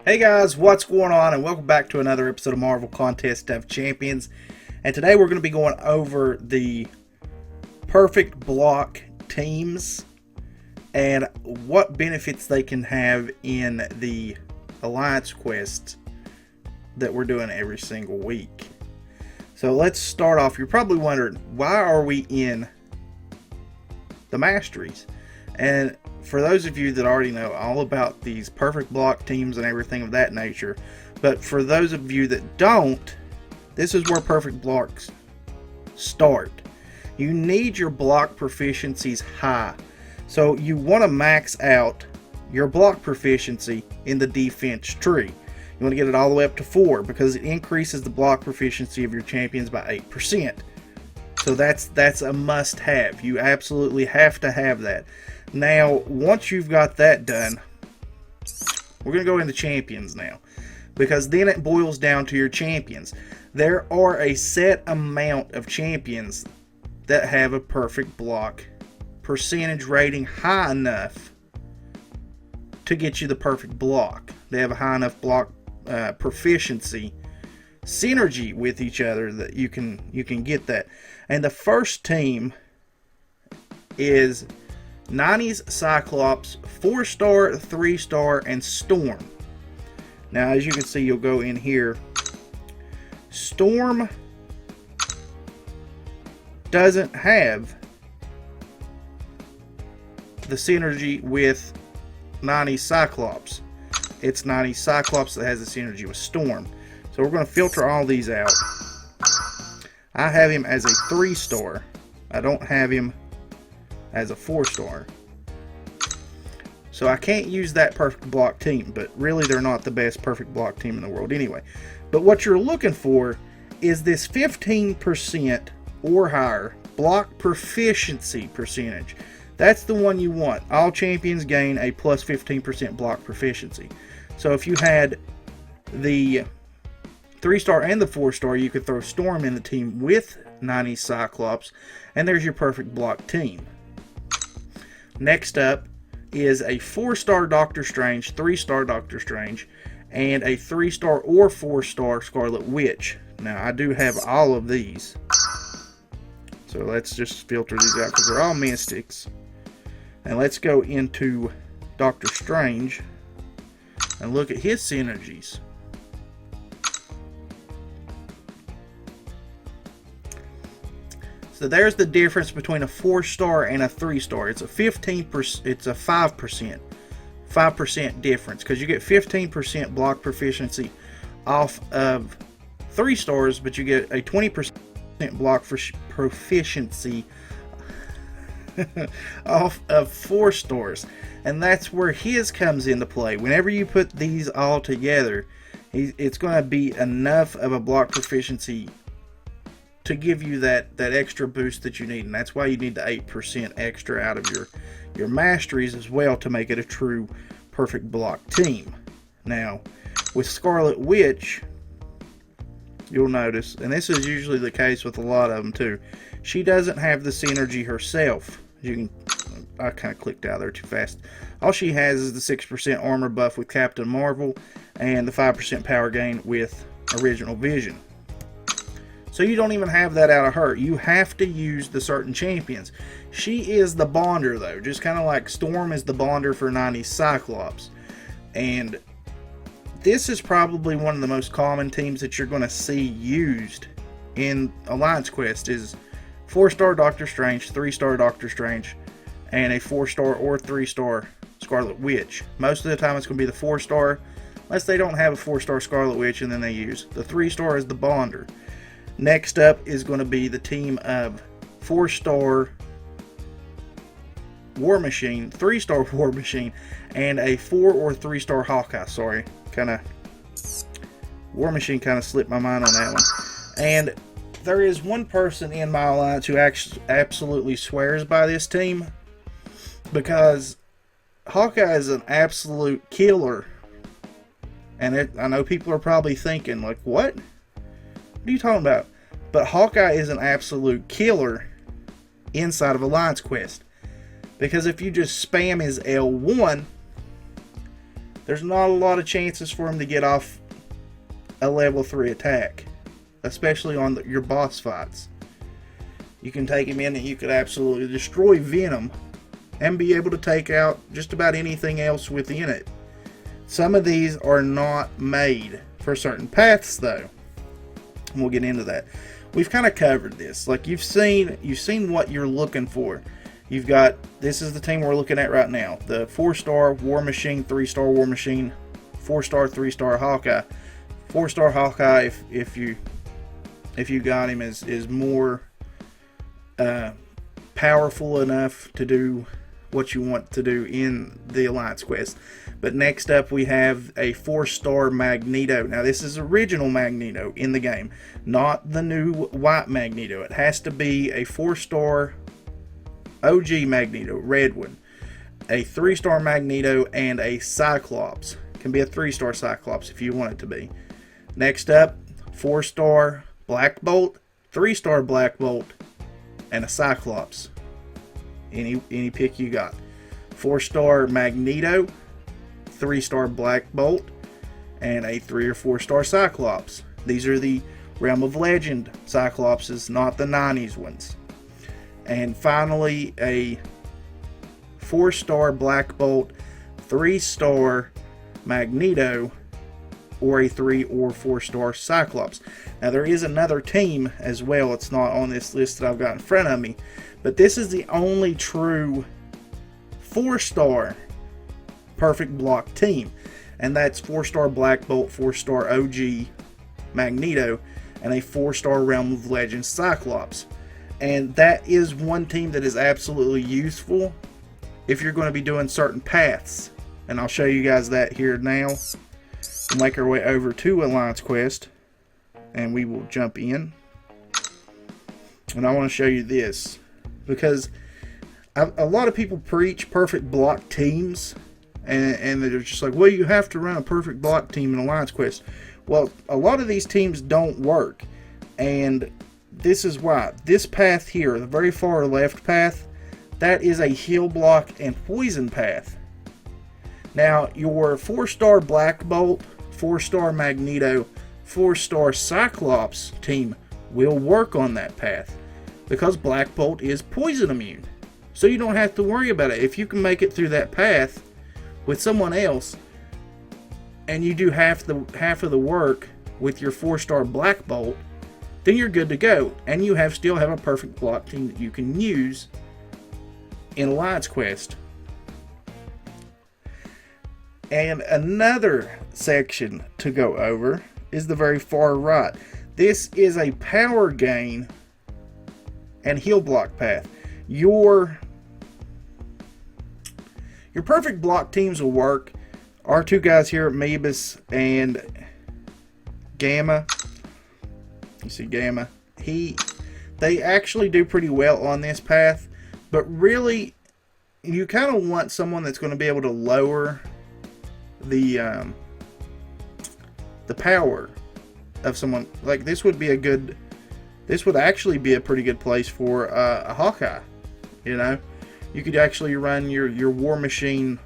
Hey guys, what's going on? And welcome back to another episode of Marvel Contest of Champions. And today we're going to be going over the perfect block teams and what benefits they can have in the Alliance Quest that we're doing every single week. So let's start off. You're probably wondering, why are we in the Masteries? And for those of you that already know all about these perfect block teams and everything of that nature, but for those of you that don't, this is where perfect blocks start. You need your block proficiencies high. So you want to max out your block proficiency in the defense tree. You want to get it all the way up to 4 because it increases the block proficiency of your champions by 8%. So that's a must-have. You absolutely have to have that. Now, once you've got that done, we're going to go into champions now, because then it boils down to your champions. There are a set amount of champions that have a perfect block percentage rating high enough to get you the perfect block. They have a high enough block proficiency synergy with each other that you can get that. And the first team is 90s Cyclops, 4-star, 3-star, and Storm. Now, as you can see, you'll go in here. Storm doesn't have the synergy with 90s Cyclops. It's 90s Cyclops that has the synergy with Storm. So we're going to filter all these out. I have him as a 3-star. I don't have him as a 4-star. So I can't use that perfect block team, but really they're not the best perfect block team in the world anyway. But what you're looking for is this 15% or higher block proficiency percentage. That's the one you want. All champions gain a plus 15% block proficiency. So if you had the 3-star and the 4-star, you could throw Storm in the team with 90 Cyclops, and there's your perfect block team. Next up is a 4-star Doctor Strange, 3-star Doctor Strange, and a 3-star or 4-star Scarlet Witch. Now, I do have all of these. So let's just filter these out because they're all mystics. And let's go into Doctor Strange and look at his synergies. So there's the difference between a 4-star and a 3-star. It's a 15%. It's a 5% difference because you get 15% block proficiency off of 3 stars, but you get a 20% block proficiency off of 4 stars, and that's where his comes into play. Whenever you put these all together, it's going to be enough of a block proficiency to give you that extra boost that you need, and that's why you need the 8% extra out of your masteries as well to make it a true perfect block team. Now, with Scarlet Witch, you'll notice, and this is usually the case with a lot of them too, she doesn't have the synergy herself. I kind of clicked out there too fast. All she has is the 6% armor buff with Captain Marvel and the 5% power gain with Original Vision. So you don't even have that out of her. You have to use the certain champions. She is the bonder though, just kind of like Storm is the bonder for 90s Cyclops. And this is probably one of the most common teams that you're going to see used in Alliance Quest is 4-star Doctor Strange, 3-star Doctor Strange, and a 4-star or 3-star Scarlet Witch. Most of the time it's going to be the 4-star, unless they don't have a 4-star Scarlet Witch, and then they use the 3-star as the bonder. Next up is going to be the team of 4-star War Machine, 3-star War Machine, and a 4 or 3-star Hawkeye. Sorry, War Machine kind of slipped my mind on that one. And there is one person in my alliance who actually absolutely swears by this team, because Hawkeye is an absolute killer. And I know people are probably thinking, like, what? What are you talking about? But Hawkeye is an absolute killer inside of Alliance Quest. Because if you just spam his L1, there's not a lot of chances for him to get off a level 3 attack, especially on your boss fights. You can take him in and you could absolutely destroy Venom and be able to take out just about anything else within it. Some of these are not made for certain paths though, and we'll get into that. We've kind of covered this. Like you've seen what you're looking for. You've got, this is the team we're looking at right now. The 4-star War Machine, 3-star War Machine, 4-star, 3-star Hawkeye. 4-star Hawkeye, if you got him, is more powerful enough to do what you want to do in the Alliance Quest. But next up we have a 4-star Magneto. Now this is original Magneto in the game, not the new white Magneto. It has to be a 4-star OG Magneto, red one. A 3-star Magneto and a Cyclops. Can be a 3-star Cyclops if you want it to be. Next up, 4-star Black Bolt, 3-star Black Bolt, and a Cyclops. Any pick you got. 4-star Magneto, 3-star Black Bolt, and a 3 or 4-star Cyclops. These are the Realm of Legend Cyclopses, not the 90s ones. And finally, a 4-star Black Bolt, 3-star Magneto, or a 3 or 4-star Cyclops. Now there is another team as well. It's not on this list that I've got in front of me, but this is the only true 4-star perfect block team, and that's 4-star Black Bolt, 4-star OG Magneto, and a 4-star Realm of Legends Cyclops. And that is one team that is absolutely useful if you're going to be doing certain paths, and I'll show you guys that here now. We'll make our way over to Alliance Quest, and we will jump in. And I want to show you this, because a lot of people preach perfect block teams, and they're just like, well, you have to run a perfect block team in Alliance Quest. Well, a lot of these teams don't work, and this is why. This path here, the very far left path, that is a heal block and poison path. Now, your 4-star Black Bolt, 4-star Magneto, 4-star Cyclops team will work on that path, because Black Bolt is poison immune. So you don't have to worry about it. If you can make it through that path with someone else, and you do half of the work with your 4-star Black Bolt, then you're good to go, and you still have a perfect block team that you can use in Alliance Quest. And another section to go over is the very far right. This is a power gain and heal block path. Your perfect block teams will work. Our two guys here, Moebius and Gamma. You see Gamma. They actually do pretty well on this path, but really you kind of want someone that's going to be able to lower the power of someone. Like this would actually be a pretty good place for a Hawkeye. You know, you could actually run your War Machine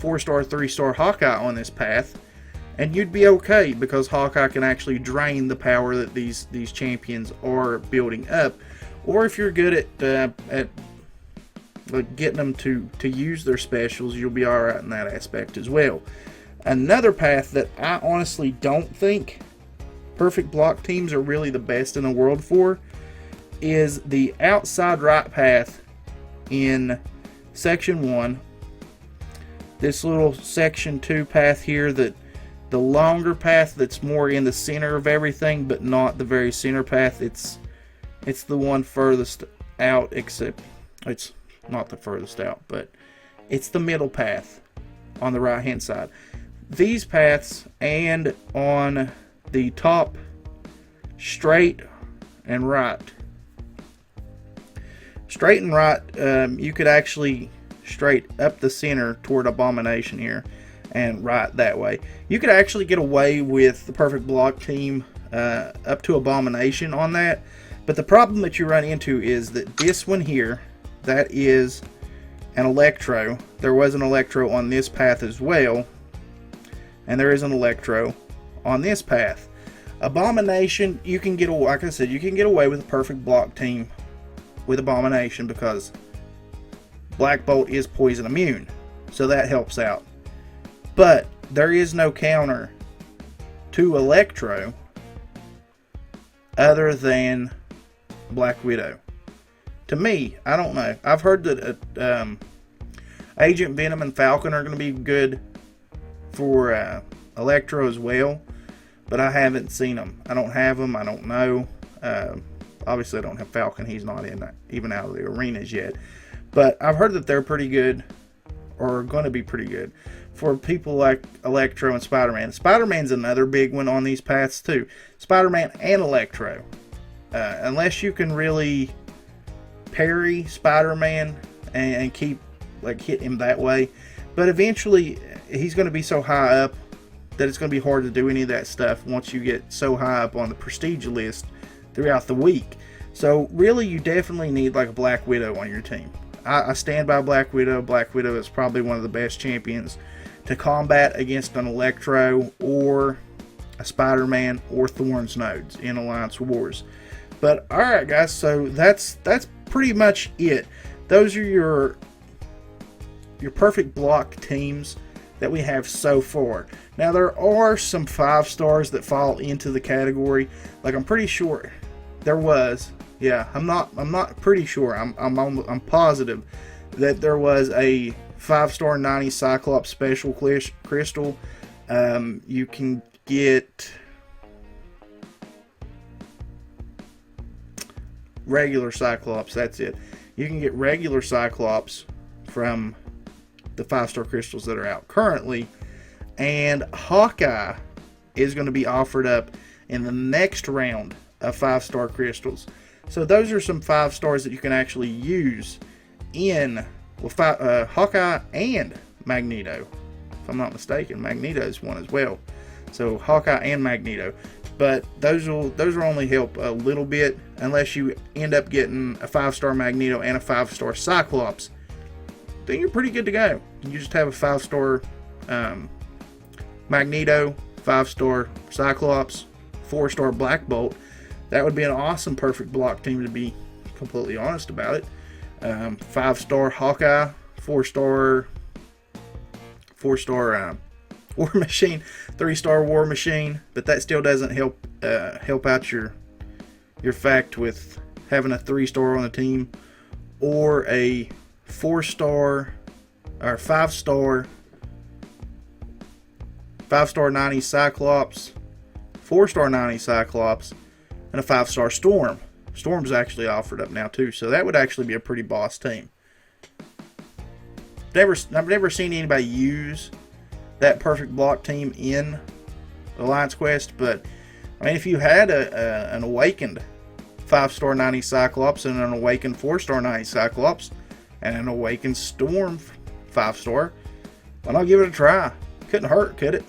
4-star, 3-star Hawkeye on this path, and you'd be okay, because Hawkeye can actually drain the power that these champions are building up. Or if you're good at like getting them to use their specials, you'll be alright in that aspect as well. Another path that I honestly don't think perfect block teams are really the best in the world for is the outside right path in section 1. This little section 2 path here, that the longer path that's more in the center of everything, but not the very center path. It's the one furthest out, except it's not the furthest out, but it's the middle path on the right hand side. These paths, and on the top straight and right, you could actually straight up the center toward Abomination here, and right that way. You could actually get away with the perfect block team up to Abomination on that, but the problem that you run into is that this one here, that is an Electro. There was an Electro on this path as well, and there is an Electro on this path. Abomination, you can get, like I said, you can get away with a perfect block team with Abomination because Black Bolt is poison immune, so that helps out. But there is no counter to Electro other than Black Widow. To me, I don't know. I've heard that Agent Venom and Falcon are going to be good for Electro as well, but I haven't seen them. I don't have them. I don't know. Obviously, I don't have Falcon. He's not even out of the arenas yet. But I've heard that they're pretty good, or going to be pretty good, for people like Electro and Spider-Man. Spider-Man's another big one on these paths too. Spider-Man and Electro. Unless you can really parry Spider-Man and keep, like, hit him that way. But eventually, he's going to be so high up that it's going to be hard to do any of that stuff once you get so high up on the prestige list throughout the week. So really, you definitely need like a Black Widow on your team. I stand by Black Widow. Black Widow is probably one of the best champions to combat against an Electro or a Spider-Man or Thorn's nodes in Alliance Wars. But alright guys, so that's pretty much it. Those are your perfect block teams that we have so far. Now there are some 5 stars that fall into the category. Like, I'm pretty sure there was. Yeah, I'm not pretty sure. I'm positive that there was a 5-star 90 Cyclops special crystal. You can get regular Cyclops. That's it. You can get regular Cyclops from the 5-star crystals that are out currently, and Hawkeye is going to be offered up in the next round of 5-star crystals. So those are some 5 stars that you can actually use in Hawkeye and Magneto. If I'm not mistaken, Magneto's one as well. So Hawkeye and Magneto. But those will only help a little bit unless you end up getting a 5-star Magneto and a 5-star Cyclops. Then you're pretty good to go. You just have a 5-star Magneto, 5-star Cyclops, 4-star Black Bolt. That would be an awesome perfect block team, to be completely honest about it. 5-star Hawkeye, 4-star War Machine, 3-star War Machine, but that still doesn't help out your fact with having a 3-star on the team, or a 4-star or 5-star 90 Cyclops, 4-star 90 Cyclops, and a 5-star Storm. Storm's actually offered up now too, so that would actually be a pretty boss team. I've never seen anybody use that perfect block team in Alliance Quest, but I mean, if you had an awakened 5-star 90 Cyclops and an awakened 4-star 90 Cyclops and an awakened Storm 5-star, why not give it a try? Couldn't hurt, could it?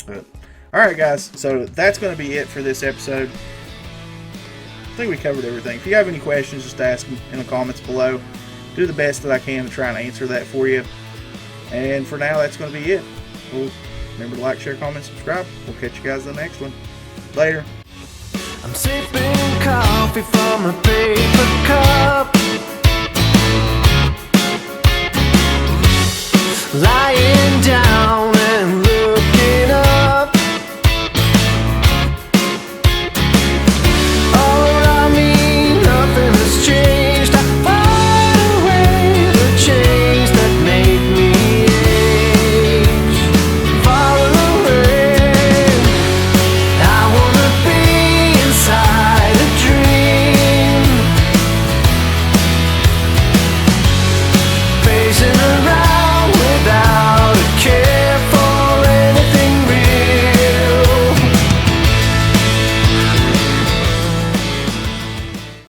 But alright guys, so that's going to be it for this episode. I think we covered everything. If you have any questions, just ask them in the comments below. Do the best that I can to try and answer that for you. And for now, that's going to be it. Well, remember to like, share, comment, subscribe. We'll catch you guys in the next one. Later. I'm sipping coffee from a paper cup.